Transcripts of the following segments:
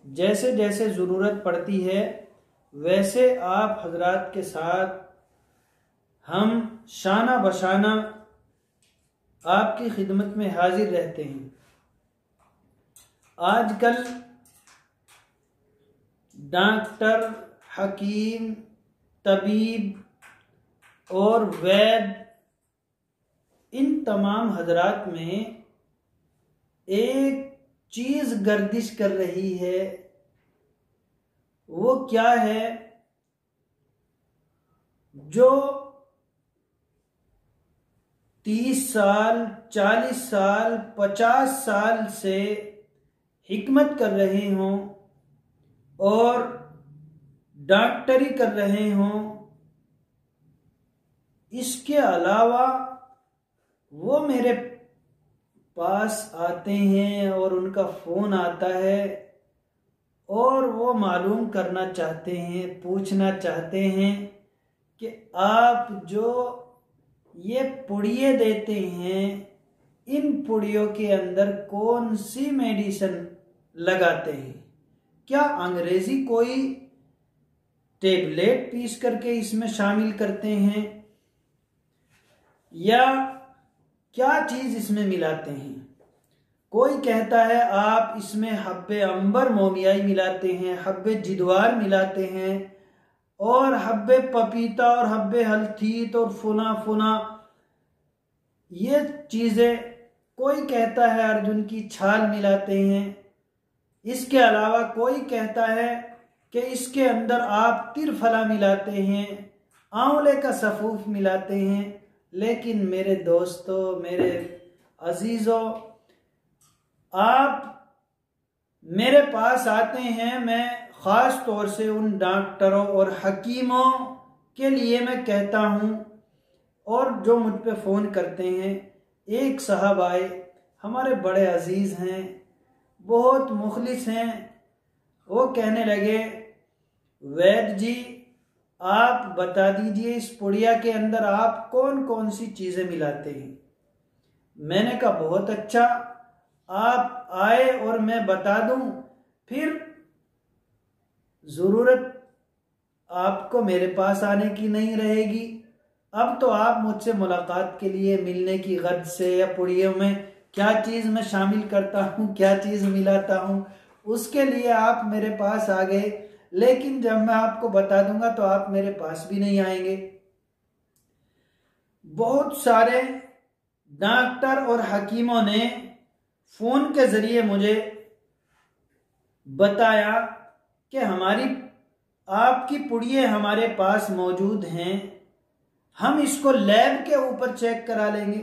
जैसे जैसे ज़रूरत पड़ती है वैसे आप हजरात के साथ हम शाना बशाना आपकी खिदमत में हाजिर रहते हैं। आजकल डॉक्टर, हकीम, तबीब और वैद, इन तमाम हजरात में एक चीज़ गर्दिश कर रही है। वो क्या है? जो 30 साल, 40 साल, 50 साल से हिकमत कर रहे हों और डॉक्टरी कर रहे हों, इसके अलावा वो मेरे पास आते हैं और उनका फ़ोन आता है और वो मालूम करना चाहते हैं, पूछना चाहते हैं कि आप जो ये पुड़िये देते हैं, इन पुड़ियों के अंदर कौन सी मेडिसिन लगाते हैं? क्या अंग्रेजी कोई टेबलेट पीस करके इसमें शामिल करते हैं या क्या चीज़ इसमें मिलाते हैं? कोई कहता है आप इसमें हब्बे अंबर मोमियाई मिलाते हैं, हब्बे जिद्वार मिलाते हैं और हब्बे पपीता और हब्बे हल्थीत और फुना फुना ये चीज़ें। कोई कहता है अर्जुन की छाल मिलाते हैं। इसके अलावा कोई कहता है कि इसके अंदर आप तिरफला मिलाते हैं, आंवले का सफ़ूफ मिलाते हैं। लेकिन मेरे दोस्तों, मेरे अजीज़ों, आप मेरे पास आते हैं, मैं ख़ास तौर से उन डॉक्टरों और हकीमों के लिए मैं कहता हूँ और जो मुझ पे फ़ोन करते हैं। एक साहब आए, हमारे बड़े अजीज़ हैं, बहुत मुखलिस हैं। वो कहने लगे, वैद जी आप बता दीजिए इस पुड़िया के अंदर आप कौन कौन सी चीज़ें मिलाते हैं। मैंने कहा बहुत अच्छा, आप आए और मैं बता दूं, फिर ज़रूरत आपको मेरे पास आने की नहीं रहेगी। अब तो आप मुझसे मुलाकात के लिए मिलने की गद से या पुड़ियों में क्या चीज़ मैं शामिल करता हूँ, क्या चीज़ मिलाता हूँ, उसके लिए आप मेरे पास आ गए। लेकिन जब मैं आपको बता दूंगा तो आप मेरे पास भी नहीं आएंगे। बहुत सारे डॉक्टर और हकीमों ने फ़ोन के ज़रिए मुझे बताया कि आपकी पुड़िये हमारे पास मौजूद हैं, हम इसको लैब के ऊपर चेक करा लेंगे।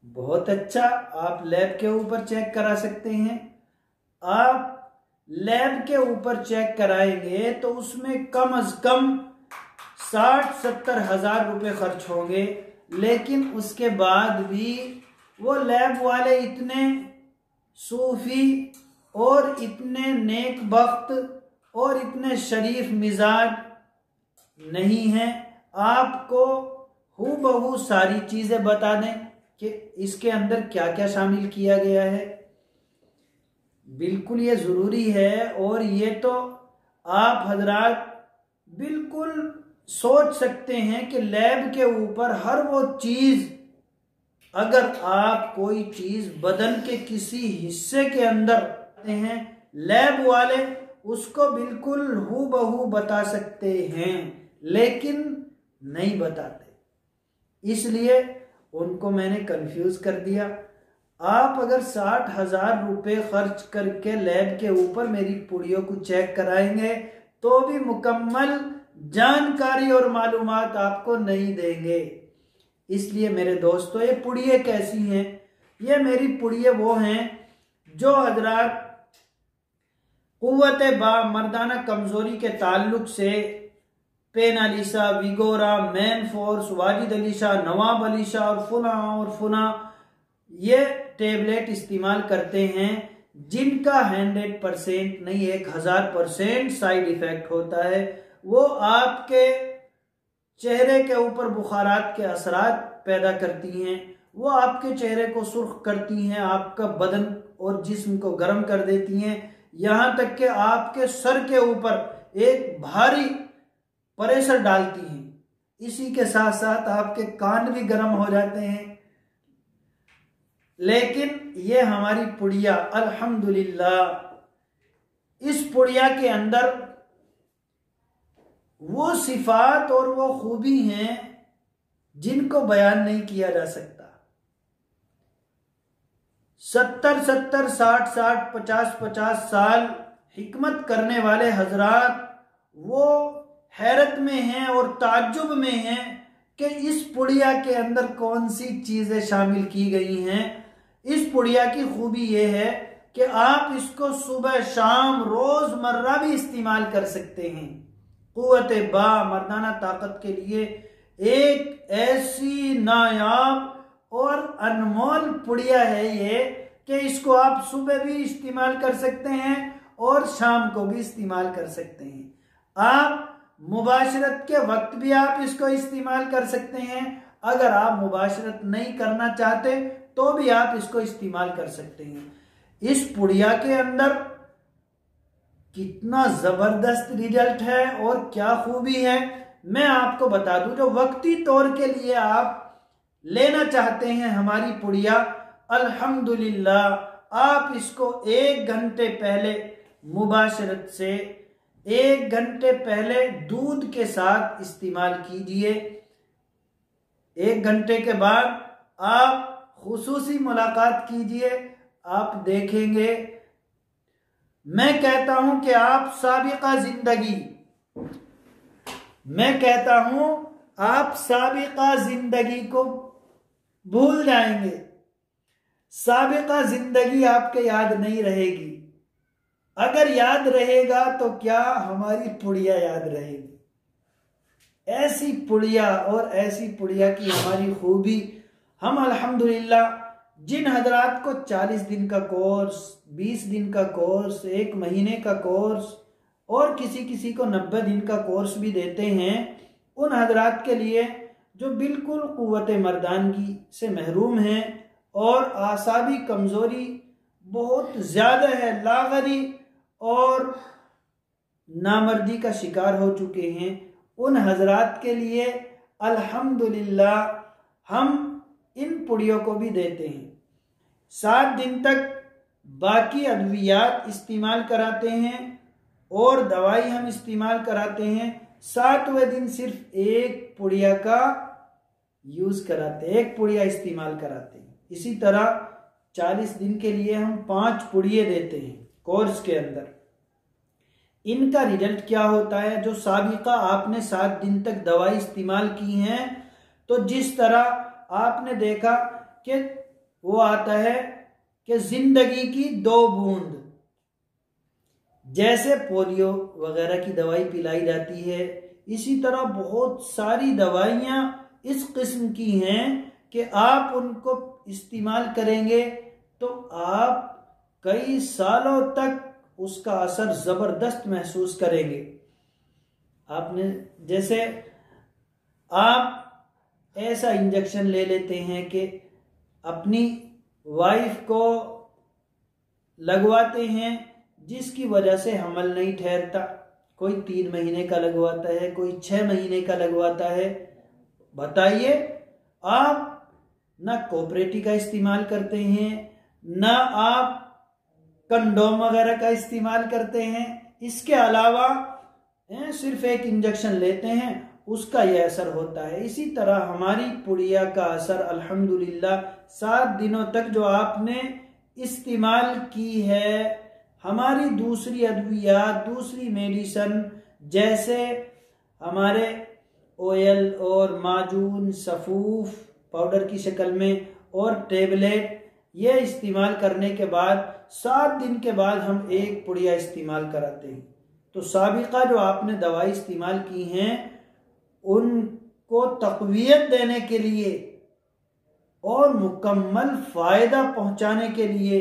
बहुत अच्छा, आप लैब के ऊपर चेक करा सकते हैं। आप लैब के ऊपर चेक कराएंगे तो उसमें कम से कम 60-70 हज़ार रुपये खर्च होंगे। लेकिन उसके बाद भी वो लैब वाले इतने सूफी और इतने नेक बख्त और इतने शरीफ मिजाज नहीं हैं, आपको हूबहू सारी चीज़ें बता दें कि इसके अंदर क्या क्या शामिल किया गया है। बिल्कुल ये ज़रूरी है। और ये तो आप हजरात बिल्कुल सोच सकते हैं कि लैब के ऊपर हर वो चीज़, अगर आप कोई चीज़ बदन के किसी हिस्से के अंदर आते हैं, लैब वाले उसको बिल्कुल हूबहू बता सकते हैं, लेकिन नहीं बताते। इसलिए उनको मैंने कंफ्यूज कर दिया। आप अगर 60 हज़ार रुपये खर्च करके लैब के ऊपर मेरी पुड़ियों को चेक कराएंगे तो भी मुकम्मल जानकारी और मालूमात आपको नहीं देंगे। इसलिए मेरे दोस्तों, ये पुड़िये कैसी हैं? ये मेरी पुड़िये वो हैं जो हजरात कुव्वत बा मर्दाना कमज़ोरी के ताल्लुक से पेनालिसा, विगोरा, मैन फोर्स, वाजिद अली शाह, नवाब अली शाह और फुना ये टेबलेट इस्तेमाल करते हैं, जिनका 100% नहीं 1000% साइड इफेक्ट होता है। वो आपके चेहरे के ऊपर बुखारात के असरात पैदा करती हैं, वो आपके चेहरे को सुर्ख करती हैं, आपका बदन और जिस्म को गर्म कर देती हैं, यहाँ तक कि आपके सर के ऊपर एक भारी प्रेशर डालती हैं। इसी के साथ साथ आपके कान भी गर्म हो जाते हैं। लेकिन ये हमारी पुड़िया अल्हम्दुलिल्लाह, इस पुड़िया के अंदर वो सिफात और वो खूबी हैं जिनको बयान नहीं किया जा सकता। 70-70, 60-60, 50-50 साल हिकमत करने वाले हजरात वो हैरत में हैं और ताज्जुब में हैं कि इस पुड़िया के अंदर कौन सी चीजें शामिल की गई हैं। इस पुड़िया की खूबी ये है कि आप इसको सुबह शाम रोजमर्रा भी इस्तेमाल कर सकते हैं। कुव्वते बा मर्दाना ताकत के लिए एक ऐसी नायाब और अनमोल पुड़िया है ये कि इसको आप सुबह भी इस्तेमाल कर सकते हैं और शाम को भी इस्तेमाल कर सकते हैं। आप मुबाशरत के वक्त भी आप इसको इस्तेमाल कर सकते हैं। अगर आप मुबाशरत नहीं करना चाहते तो भी आप इसको इस्तेमाल कर सकते हैं। इस पुड़िया के अंदर कितना जबरदस्त रिजल्ट है और क्या खूबी है, मैं आपको बता दूं। जो वक्ती तौर के लिए आप लेना चाहते हैं हमारी पुड़िया, अल्हम्दुलिल्लाह आप इसको 1 घंटे पहले मुबाशरत से 1 घंटे पहले दूध के साथ इस्तेमाल कीजिए। 1 घंटे के बाद आप खुसूसी मुलाकात कीजिए, आप देखेंगे। मैं कहता हूं कि आप साबिका जिंदगी को भूल जाएंगे। साबिका जिंदगी आपके याद नहीं रहेगी। अगर याद रहेगा तो क्या हमारी पुड़िया याद रहेगी। ऐसी पुड़िया और ऐसी पुड़िया की हमारी खूबी, हम अल्हम्दुलिल्लाह जिन हजरात को 40 दिन का कोर्स, 20 दिन का कोर्स, 1 महीने का कोर्स और किसी को 90 दिन का कोर्स भी देते हैं, उन हजरात के लिए जो बिल्कुल कुव्वते मर्दानगी से महरूम हैं और आसाबी कमज़ोरी बहुत ज़्यादा है, लाग़री और नामर्दी का शिकार हो चुके हैं, उन हजरात के लिए अल्हम्दुलिल्लाह हम इन पुड़ियों को भी देते हैं। 7 दिन तक बाकी अद्वियात इस्तेमाल कराते हैं और दवाई हम इस्तेमाल कराते हैं। 7वें दिन सिर्फ 1 पुड़िया का यूज कराते हैं, 1 पुड़िया इस्तेमाल कराते हैं। इसी तरह 40 दिन के लिए हम 5 पुड़िये देते हैं कोर्स के अंदर। इनका रिजल्ट क्या होता है, जो साबिका आपने 7 दिन तक दवाई इस्तेमाल की हैं, तो जिस तरह आपने देखा कि वो आता है कि जिंदगी की 2 बूंद, जैसे पोलियो वगैरह की दवाई पिलाई जाती है, इसी तरह बहुत सारी दवाइयाँ इस किस्म की हैं कि आप उनको इस्तेमाल करेंगे तो आप कई सालों तक उसका असर ज़बरदस्त महसूस करेंगे। आपने जैसे आप ऐसा इंजेक्शन ले लेते हैं कि अपनी वाइफ को लगवाते हैं जिसकी वजह से हमल नहीं ठहरता। कोई 3 महीने का लगवाता है, कोई 6 महीने का लगवाता है। बताइए, आप ना कोऑपरेटिव का इस्तेमाल करते हैं, ना आप कंडोम वगैरह का इस्तेमाल करते हैं। इसके अलावा सिर्फ 1 इंजेक्शन लेते हैं, उसका यह असर होता है। इसी तरह हमारी पुड़िया का असर अल्हम्दुलिल्लाह 7 दिनों तक जो आपने इस्तेमाल की है, हमारी दूसरी अद्वियात, दूसरी मेडिसन जैसे हमारे ऑयल और माजून, सफ़ूफ पाउडर की शक्ल में और टेबलेट, ये इस्तेमाल करने के बाद 7 दिन के बाद हम 1 पुड़िया इस्तेमाल कराते हैं। तो साबिका जो आपने दवाई इस्तेमाल की हैं, उनको तक़वियत देने के लिए और मुकम्मल फ़ायदा पहुंचाने के लिए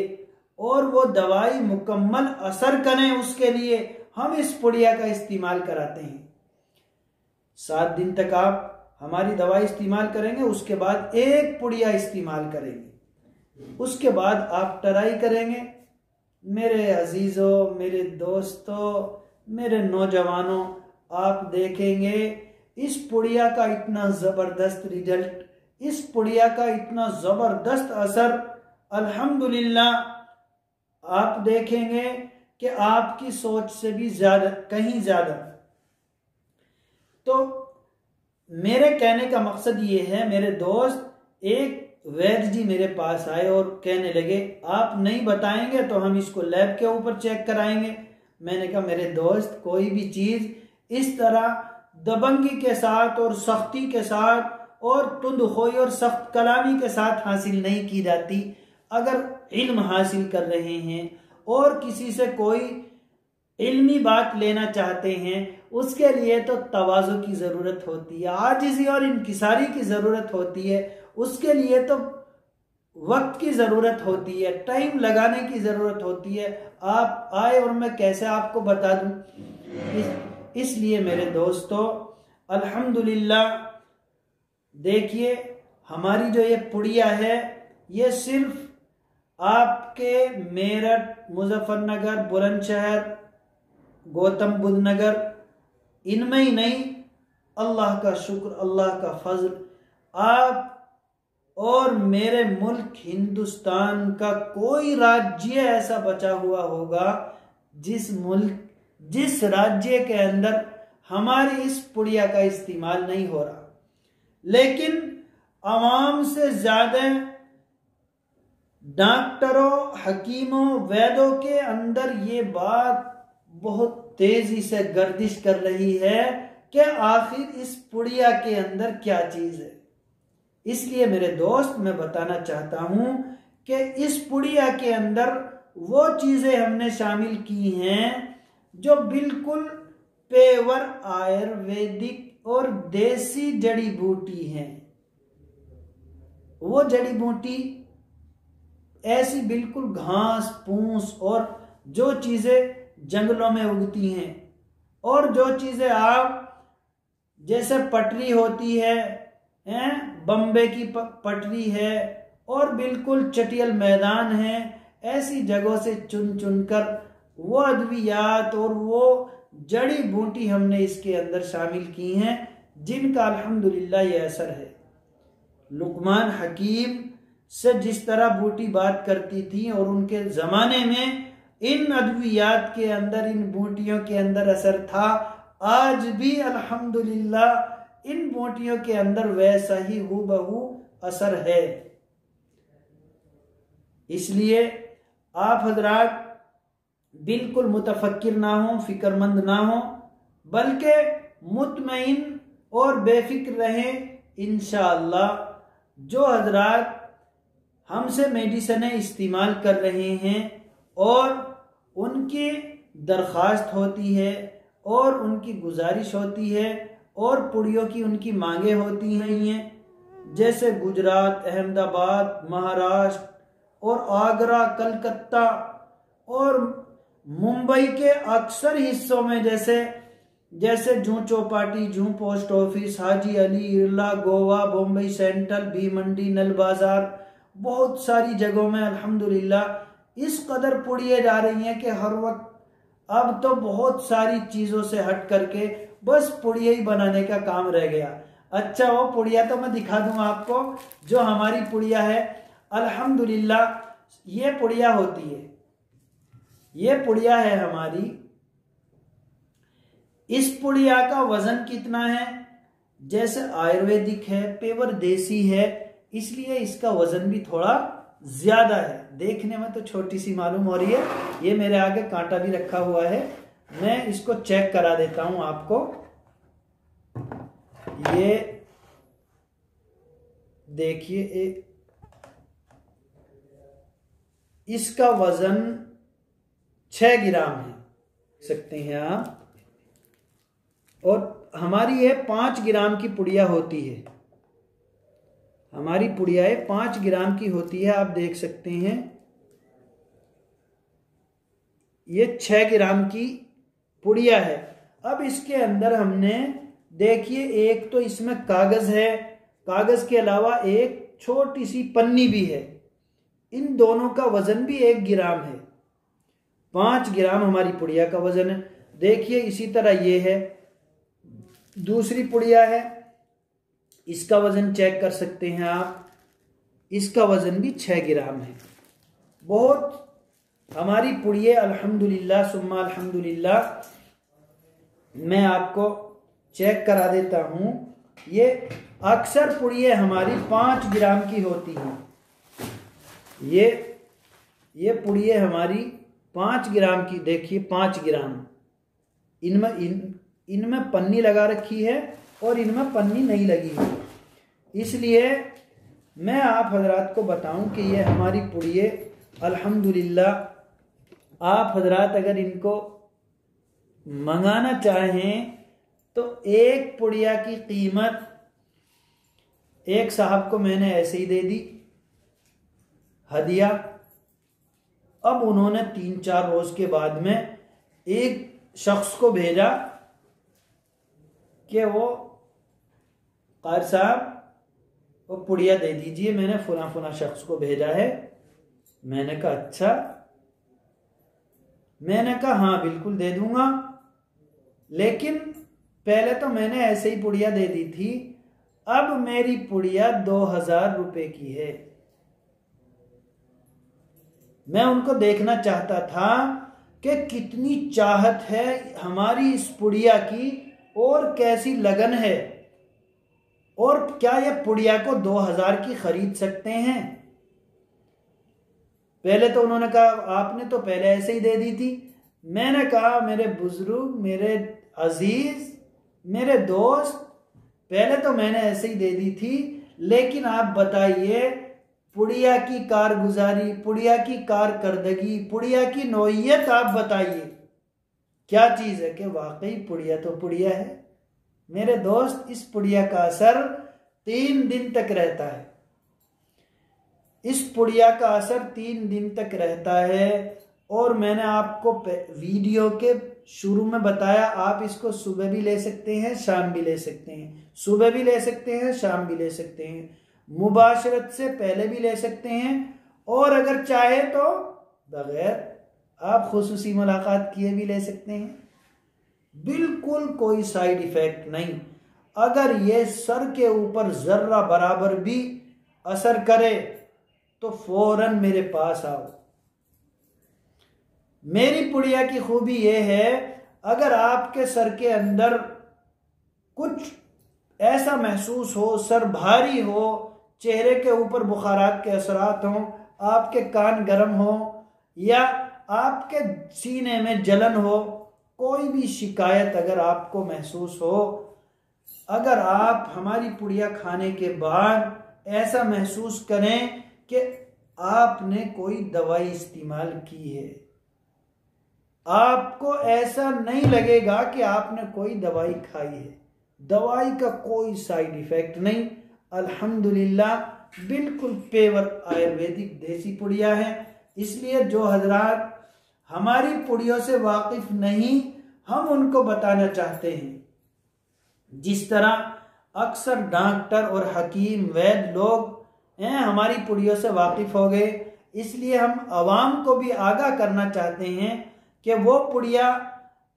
और वो दवाई मुकम्मल असर करें उसके लिए हम इस पुड़िया का इस्तेमाल कराते हैं। 7 दिन तक आप हमारी दवाई इस्तेमाल करेंगे, उसके बाद 1 पुड़िया इस्तेमाल करेंगे। उसके बाद आप ट्राई करेंगे। मेरे अजीज़ों, मेरे दोस्तों, मेरे नौजवानों, आप देखेंगे इस पुड़िया का इतना ज़बरदस्त रिजल्ट, इस पुड़िया का इतना ज़बरदस्त असर, अल्हम्दुलिल्लाह आप देखेंगे कि आपकी सोच से भी ज़्यादा, कहीं ज़्यादा। तो मेरे कहने का मकसद ये है, मेरे दोस्त, एक वैद्य जी मेरे पास आए और कहने लगे आप नहीं बताएंगे तो हम इसको लैब के ऊपर चेक कराएंगे। मैंने कहा मेरे दोस्त, कोई भी चीज़ इस तरह दबंगी के साथ और सख्ती के साथ और तुंदखोई और सख्त कलामी के साथ हासिल नहीं की जाती। अगर इल्म हासिल कर रहे हैं और किसी से कोई इल्मी बात लेना चाहते हैं, उसके लिए तो तवाज़ु की ज़रूरत होती है, आजिज़ी और इनकिसारी की ज़रूरत होती है, उसके लिए तो वक्त की ज़रूरत होती है, टाइम लगाने की ज़रूरत होती है। आप आए और मैं कैसे आपको बता दूं। इसलिए मेरे दोस्तों, अल्हम्दुलिल्लाह देखिए हमारी जो ये पुड़िया है, ये सिर्फ आपके मेरठ, मुजफ्फरनगर, बुलंदशहर, गौतम बुद्ध नगर, इनमें ही नहीं, अल्लाह का शुक्र, अल्लाह का फजल, आप और मेरे मुल्क हिंदुस्तान का कोई राज्य ऐसा बचा हुआ होगा जिस राज्य के अंदर हमारी इस पुड़िया का इस्तेमाल नहीं हो रहा। लेकिन आवाम से ज्यादा डॉक्टरों, हकीमों, वैद्यों के अंदर ये बात बहुत तेजी से गर्दिश कर रही है कि आखिर इस पुड़िया के अंदर क्या चीज है। इसलिए मेरे दोस्त, मैं बताना चाहता हूं कि इस पुड़िया के अंदर वो चीजें हमने शामिल की हैं जो बिल्कुल पेवर आयुर्वेदिक और देसी जड़ी बूटी हैं। वो जड़ी बूटी ऐसी बिल्कुल घास फूस और जो चीजें जंगलों में उगती हैं, और जो चीजें आप जैसे पटरी होती है, बम्बे की पटरी है और बिल्कुल चटियल मैदान है, ऐसी जगहों से चुन चुनकर वो अद्वियात और वो जड़ी बूटी हमने इसके अंदर शामिल की हैं, जिनका अल्हम्दुलिल्लाह ये असर है। लुकमान हकीम से जिस तरह बूटी बात करती थी और उनके ज़माने में इन अद्वियात के अंदर, इन बूटियों के अंदर असर था, आज भी अल्हम्दुलिल्लाह इन बूटियों के अंदर वैसा ही हूबहू असर है। इसलिए आप हजरात बिल्कुल मुतफक्किर ना हो, फिक्रमंद ना हो, बल्कि मुतमईन और बेफिक्र रहें। इंशाअल्लाह जो हजरात हमसे मेडिसिनें इस्तेमाल कर रहे हैं और उनकी दरख्वास्त होती है और उनकी गुजारिश होती है और पुड़ियों की उनकी मांगे होती हैं, जैसे गुजरात, अहमदाबाद, महाराष्ट्र और आगरा, कलकत्ता और मुंबई के अक्सर हिस्सों में, जैसे जूं चौपाटी, जूं post office, Haji Ali, इरला, Goa, Bombay central, भी मंडी, नल बाजार, बहुत सारी जगहों में अल्हम्दुलिल्लाह इस कदर पुड़िए जा रही हैं कि हर वक्त अब तो बहुत सारी चीज़ों से हट करके बस पुड़िया ही बनाने का काम रह गया। अच्छा, वो पुड़िया तो मैं दिखा दूं आपको, जो हमारी पुड़िया है। अल्हम्दुलिल्लाह ये पुड़िया होती है, ये पुड़िया है हमारी। इस पुड़िया का वजन कितना है? जैसे आयुर्वेदिक है, पेवर देसी है, इसलिए इसका वजन भी थोड़ा ज्यादा है। देखने में तो छोटी सी मालूम हो रही है, ये मेरे आगे कांटा भी रखा हुआ है, मैं इसको चेक करा देता हूं आपको। ये देखिए, इसका वजन 6 ग्राम है, सकते हैं आप। और हमारी ये 5 ग्राम की पुड़िया होती है, हमारी पुड़ियाएं 5 ग्राम की होती है, आप देख सकते हैं। ये 6 ग्राम की पुड़िया है। अब इसके अंदर हमने देखिए, एक तो इसमें कागज है, कागज के अलावा एक छोटी सी पन्नी भी है। इन दोनों का वजन भी 1 ग्राम है। 5 ग्राम हमारी पुड़िया का वजन है। देखिए इसी तरह ये है, दूसरी पुड़िया है, इसका वजन चेक कर सकते हैं आप, इसका वजन भी 6 ग्राम है। बहुत हमारी पुड़िया अल्हम्दुलिल्लाह सुम्मा अल्हम्दुलिल्लाह। मैं आपको चेक करा देता हूं, ये अक्सर पुड़िया हमारी 5 ग्राम की होती हैं। ये पुड़िया हमारी 5 ग्राम की, देखिए 5 ग्राम। इनमें पन्नी लगा रखी है और इनमें पन्नी नहीं लगी है। इसलिए मैं आप हजरात को बताऊं कि ये हमारी पुड़िया अल्हम्दुलिल्लाह, आप हजरात अगर इनको मंगाना चाहें तो एक पुड़िया की कीमत, एक साहब को मैंने ऐसे ही दे दी हदिया। अब उन्होंने 3-4 रोज के बाद में एक शख्स को भेजा कि वो कार साहब वो पुड़िया दे दीजिए, मैंने फुला शख्स को भेजा है। मैंने कहा अच्छा, मैंने कहा हाँ बिल्कुल दे दूंगा, लेकिन पहले तो मैंने ऐसे ही पुड़िया दे दी थी, अब मेरी पुड़िया 2000 रुपए की है। मैं उनको देखना चाहता था कि कितनी चाहत है हमारी इस पुड़िया की और कैसी लगन है, और क्या ये पुड़िया को 2000 की खरीद सकते हैं। पहले तो उन्होंने कहा आपने तो पहले ऐसे ही दे दी थी। मैंने कहा मेरे बुजुर्ग, मेरे अजीज, मेरे दोस्त, पहले तो मैंने ऐसे ही दे दी थी, लेकिन आप बताइए पुड़िया की कारगुजारी, पुड़िया की कारकर्दगी, पुड़िया की नौइयत आप बताइए क्या चीज है कि वाकई पुड़िया तो पुड़िया है। मेरे दोस्त, इस पुड़िया का असर 3 दिन तक रहता है। इस पुड़िया का असर 3 दिन तक रहता है। और मैंने आपको वीडियो के शुरू में बताया, आप इसको सुबह भी ले सकते हैं, शाम भी ले सकते हैं, सुबह भी ले सकते हैं, शाम भी ले सकते हैं, मुबाशरत से पहले भी ले सकते हैं, और अगर चाहे तो बगैर आप खुसूसी मुलाकात किए भी ले सकते हैं। बिल्कुल कोई साइड इफेक्ट नहीं। अगर ये सर के ऊपर जर्रा बराबर भी असर करे तो फौरन मेरे पास आओ। मेरी पुड़िया की खूबी यह है, अगर आपके सर के अंदर कुछ ऐसा महसूस हो, सर भारी हो, चेहरे के ऊपर बुखारात के असरात हों, आपके कान गर्म हो या आपके सीने में जलन हो, कोई भी शिकायत अगर आपको महसूस हो, अगर आप हमारी पुड़िया खाने के बाद ऐसा महसूस करें कि आपने कोई दवाई इस्तेमाल की है, आपको ऐसा नहीं लगेगा कि आपने कोई दवाई खाई है, दवाई का कोई साइड इफेक्ट नहीं, अल्हम्दुलिल्लाह बिल्कुल पेवर आयुर्वेदिक देसी पुड़िया है। इसलिए जो हजरात हमारी पुड़ियों से वाकिफ नहीं, हम उनको बताना चाहते हैं। जिस तरह अक्सर डॉक्टर और हकीम वैद लोग हमारी पुड़ियों से वाकिफ हो गए, इसलिए हम आवाम को भी आगाह करना चाहते हैं कि वो पुड़िया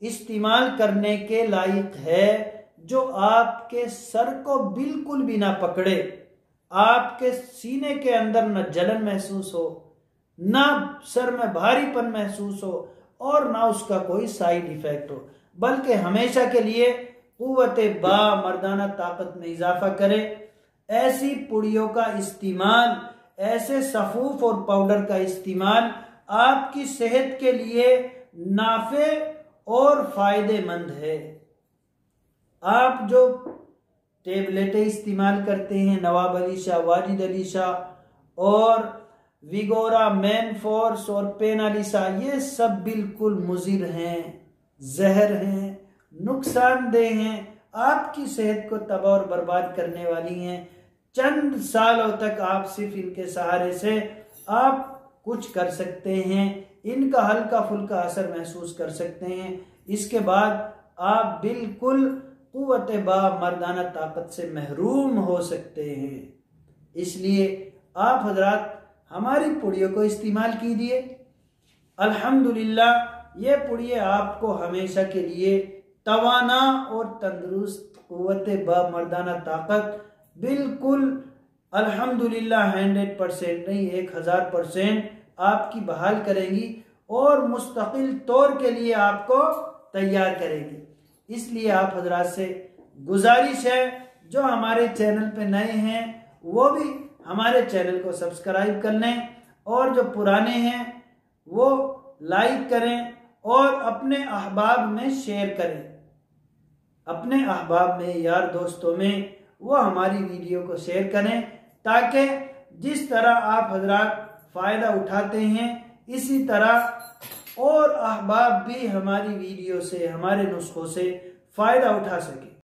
इस्तेमाल करने के लायक है जो आपके सर को बिल्कुल भी ना पकड़े, आपके सीने के अंदर न जलन महसूस हो, ना सर में भारीपन महसूस हो, और ना उसका कोई साइड इफेक्ट हो, बल्कि हमेशा के लिए कुव्वते बा मर्दाना ताकत में इजाफा करे। ऐसी पुड़ियों का इस्तेमाल, ऐसे सफूफ और पाउडर का इस्तेमाल आपकी सेहत के लिए नाफे और फायदेमंद है। आप जो टेबलेटें इस्तेमाल करते हैं, नवाब अली शाह, वाजिद अली शाह और विगोरा, मैन फोर्स और पेनालिसा, ये सब बिल्कुल मुजिर हैं, जहर हैं, नुकसानदेह हैं, आपकी सेहत को तबाह और बर्बाद करने वाली हैं। चंद सालों तक आप सिर्फ इनके सहारे से आप कुछ कर सकते हैं, इनका हल्का फुल्का असर महसूस कर सकते हैं, इसके बाद आप बिल्कुल कुव्वते बा मर्दाना ताकत से महरूम हो सकते हैं। इसलिए आप हजरात हमारी पुड़ियों को इस्तेमाल कीजिए। अल्हम्दुलिल्लाह ये पुड़िये आपको हमेशा के लिए तवाना और तंदुरुस्त, क़ुव्वत ब मर्दाना ताकत बिल्कुल अल्हम्दुलिल्लाह 100% नहीं 1000% आपकी बहाल करेंगी और मुस्तकिल तौर के लिए आपको तैयार करेगी। इसलिए आप हजरात से गुजारिश है, जो हमारे चैनल पे नए हैं वो भी हमारे चैनल को सब्सक्राइब कर लें, और जो पुराने हैं वो लाइक करें और अपने अहबाब में शेयर करें। अपने अहबाब में, यार दोस्तों में वो हमारी वीडियो को शेयर करें, ताकि जिस तरह आप हजरात फ़ायदा उठाते हैं इसी तरह और अहबाब भी हमारी वीडियो से, हमारे नुस्खों से फ़ायदा उठा सके।